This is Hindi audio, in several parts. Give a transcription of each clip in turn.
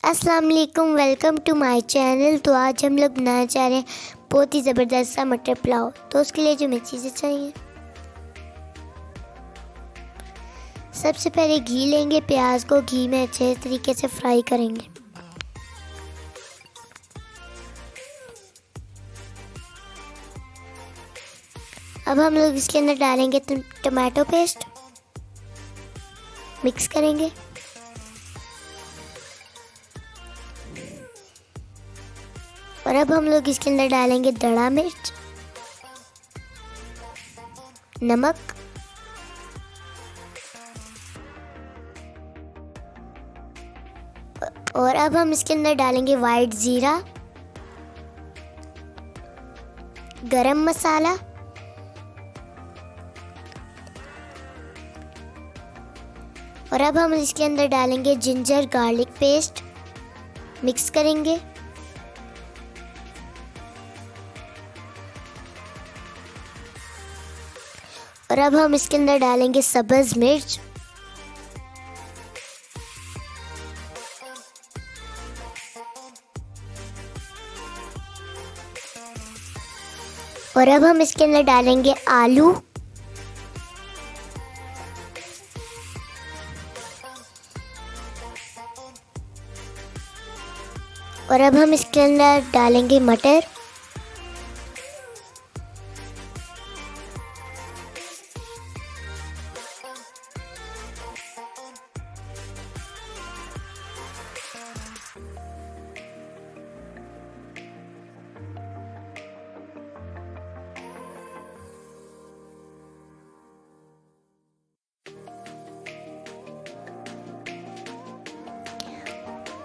अस्सलाम वालेकुम, वेलकम टू माय चैनल। तो आज हम लोग बनाना चाह रहे हैं बहुत ही ज़बरदस्त सा मटर पुलाव। तो उसके लिए जो हमें चीज़ें चाहिए, सबसे पहले घी लेंगे। प्याज को घी में अच्छे तरीके से फ्राई करेंगे। अब हम लोग इसके अंदर डालेंगे टमाटो पेस्ट, मिक्स करेंगे। और अब हम लोग इसके अंदर डालेंगे दड़ा मिर्च, नमक, और अब हम इसके अंदर डालेंगे वाइट ज़ीरा, गरम मसाला, और अब हम इसके अंदर डालेंगे जिंजर गार्लिक पेस्ट, मिक्स करेंगे। और अब हम इसके अंदर डालेंगे सब्ज़ मिर्च, और अब हम इसके अंदर डालेंगे आलू, और अब हम इसके अंदर डालेंगे मटर,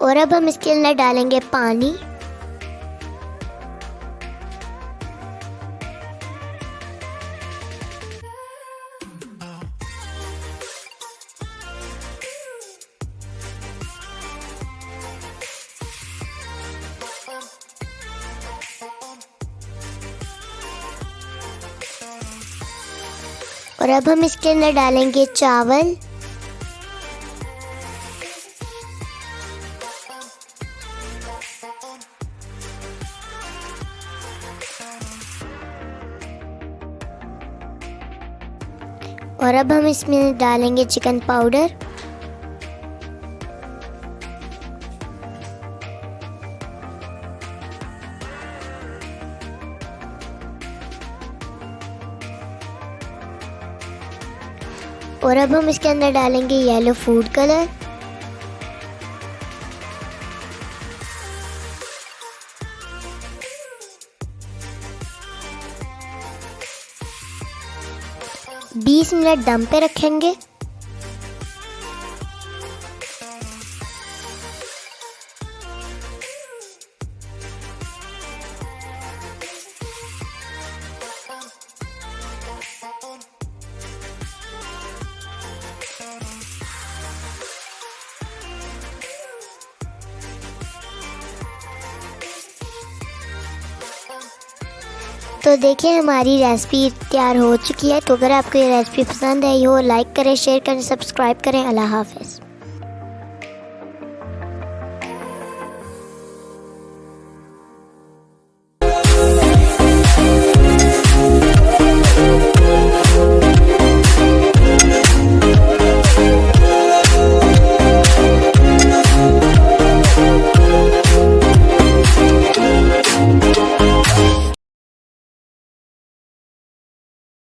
और अब हम इसके अंदर डालेंगे पानी, और अब हम इसके अंदर डालेंगे चावल, और अब हम इसमें डालेंगे चिकन पाउडर, और अब हम इसके अंदर डालेंगे येलो फूड कलर, बीस मिनट दम पे रखेंगे। तो देखिए हमारी रेसिपी तैयार हो चुकी है। तो अगर आपको ये रेसिपी पसंद आई हो, लाइक करें, शेयर करें, सब्सक्राइब करें। अल्लाह हाफ़िज़।